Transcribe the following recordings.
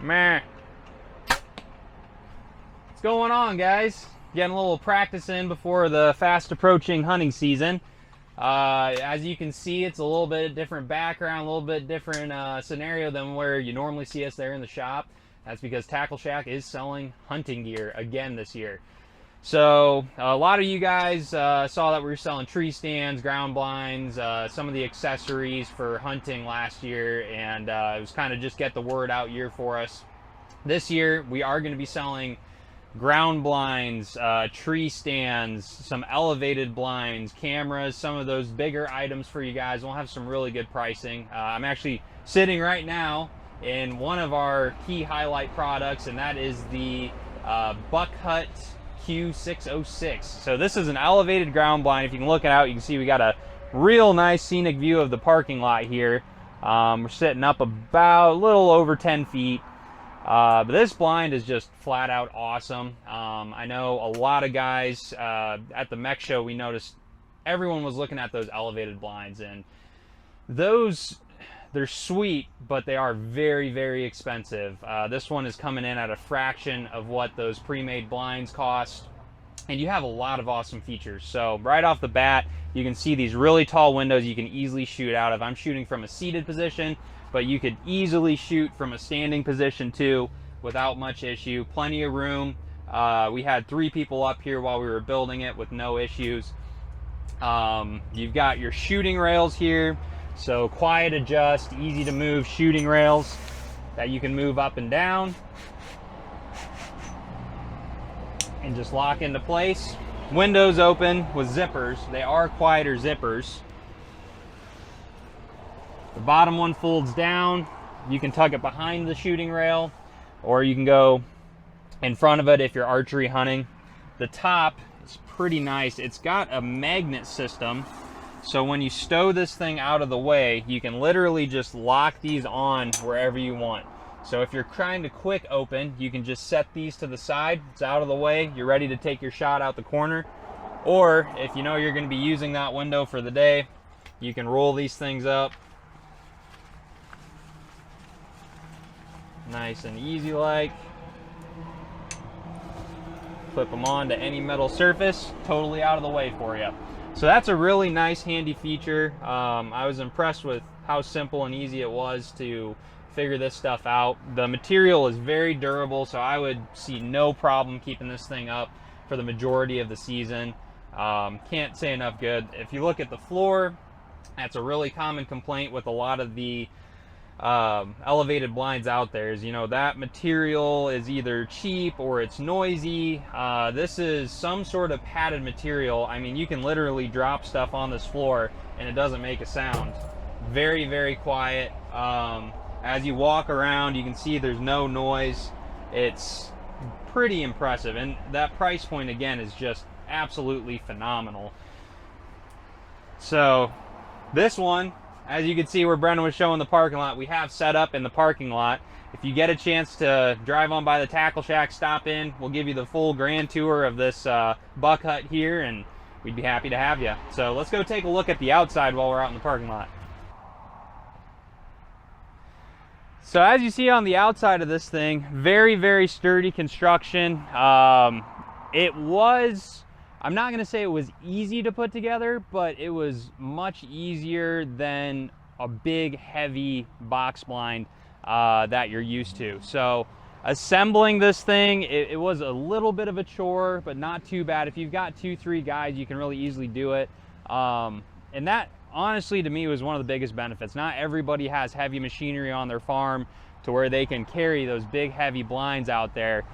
Meh. What's going on, guys? Getting a little practice in before the fast approaching hunting season. As you can see, it's a little bit different background, a little bit different scenario than where you normally see us there in the shop. That's because Tackle Shack is selling hunting gear again this year. So a lot of you guys saw that we were selling tree stands, ground blinds, some of the accessories for hunting last year, and it was kind of just get the word out year for us. This year we are going to be selling ground blinds, tree stands, some elevated blinds, cameras, some of those bigger items for you guys. We'll have some really good pricing. I'm actually sitting right now in one of our key highlight products, and that is the Buck Hut Q606. So this is an elevated ground blind. If you can look it out, you can see we got a real nice scenic view of the parking lot here. We're sitting up about a little over 10 feet. But this blind is just flat out awesome. I know a lot of guys at the mech show, we noticed everyone was looking at those elevated blinds, and they're sweet, but they are very, very expensive. This one is coming in at a fraction of what those pre-made blinds cost, and you have a lot of awesome features. So right off the bat, you can see these really tall windows you can easily shoot out of. I'm shooting from a seated position, but you could easily shoot from a standing position too without much issue. Plenty of room. We had 3 people up here while we were building it with no issues. You've got your shooting rails here. So quiet adjust, easy to move shooting rails that you can move up and down and just lock into place. Windows open with zippers. They are quieter zippers. The bottom one folds down. You can tuck it behind the shooting rail, or you can go in front of it if you're archery hunting. The top is pretty nice. It's got a magnet system. So when you stow this thing out of the way, you can literally just lock these on wherever you want. So if you're trying to quick open, you can just set these to the side. It's out of the way. You're ready to take your shot out the corner. Or if you know you're going to be using that window for the day, you can roll these things up. Nice and easy like. Flip them on to any metal surface, totally out of the way for you. So that's a really nice, handy feature. I was impressed with how simple and easy it was to figure this stuff out. The material is very durable, so I would see no problem keeping this thing up for the majority of the season. Can't say enough good. If you look at the floor, that's a really common complaint with a lot of the elevated blinds out there, is, you know, that material is either cheap or it's noisy. This is some sort of padded material. I mean, you can literally drop stuff on this floor and it doesn't make a sound. Very, very quiet. As you walk around, you can see there's no noise. It's pretty impressive, and that price point again is just absolutely phenomenal. So this one, as you can see where Brendan was showing the parking lot, we have set up in the parking lot. If you get a chance to drive on by the Tackle Shack, stop in. We'll give you the full grand tour of this buck hut here, and we'd be happy to have you. So let's go take a look at the outside while we're out in the parking lot. So as you see on the outside of this thing, very, very sturdy construction. It was, I'm not going to say it was easy to put together, but it was much easier than a big, heavy box blind that you're used to. So assembling this thing, it was a little bit of a chore, but not too bad. If you've got 2-3 guys, you can really easily do it. And that, honestly, to me, was one of the biggest benefits. Not everybody has heavy machinery on their farm to where they can carry those big, heavy blinds out there.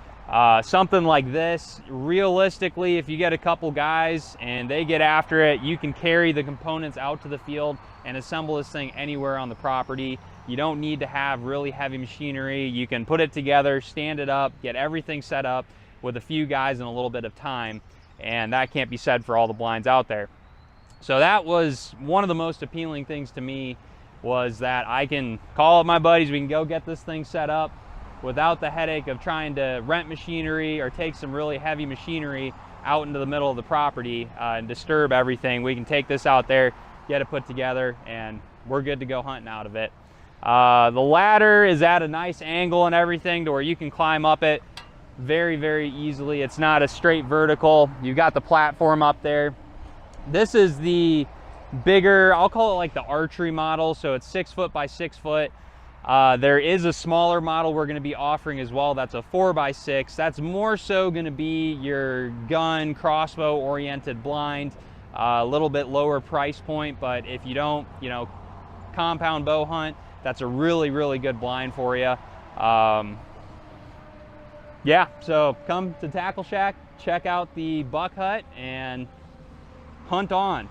Something like this, realistically, if you get a couple guys and they get after it, you can carry the components out to the field and assemble this thing anywhere on the property. You don't need to have really heavy machinery. You can put it together, stand it up, get everything set up with a few guys in a little bit of time, and that can't be said for all the blinds out there. So that was one of the most appealing things to me, was that I can call up my buddies, we can go get this thing set up without the headache of trying to rent machinery or take some really heavy machinery out into the middle of the property and disturb everything. We can take this out there, get it put together, and we're good to go hunting out of it. The ladder is at a nice angle and everything to where you can climb up it very, very easily. It's not a straight vertical. You've got the platform up there. This is the bigger, I'll call it like the archery model. So it's 6 foot by 6 foot. There is a smaller model we're going to be offering as well. That's a 4x6. That's more so going to be your gun, crossbow oriented blind. A little bit lower price point, but if you don't, you know, compound bow hunt, that's a really, really good blind for you. Yeah, so come to Tackle Shack, check out the buck hut, and hunt on.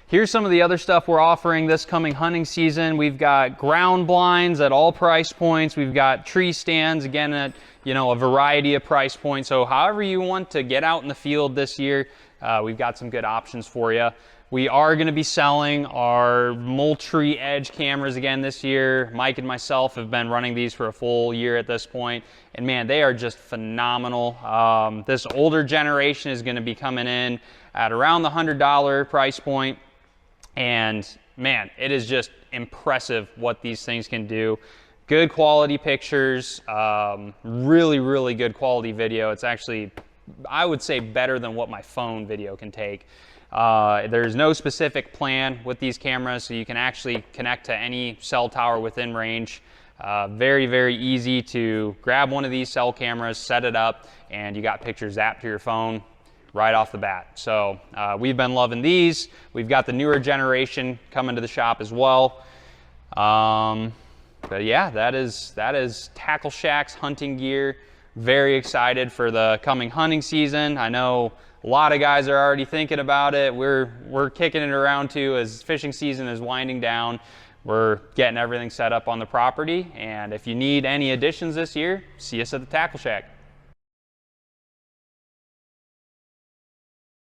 Here's some of the other stuff we're offering this coming hunting season. We've got ground blinds at all price points. We've got tree stands, again, at, you know, a variety of price points. So however you want to get out in the field this year, we've got some good options for you. We are going to be selling our Moultrie Edge cameras again this year. Mike and myself have been running these for a full year at this point, and man, they are just phenomenal. This older generation is going to be coming in at around the $100 price point. And man, it is just impressive what these things can do. Good quality pictures, really, really good quality video. It's actually, I would say, better than what my phone video can take. There's no specific plan with these cameras, so you can actually connect to any cell tower within range. Very, very easy to grab one of these cell cameras, set it up, and you got pictures zapped to your phone right off the bat. So we've been loving these. We've got the newer generation coming to the shop as well. But yeah, that is Tackle Shack's hunting gear. Very excited for the coming hunting season. I know a lot of guys are already thinking about it. We're kicking it around too as fishing season is winding down. We're getting everything set up on the property. And if you need any additions this year, see us at the Tackle Shack.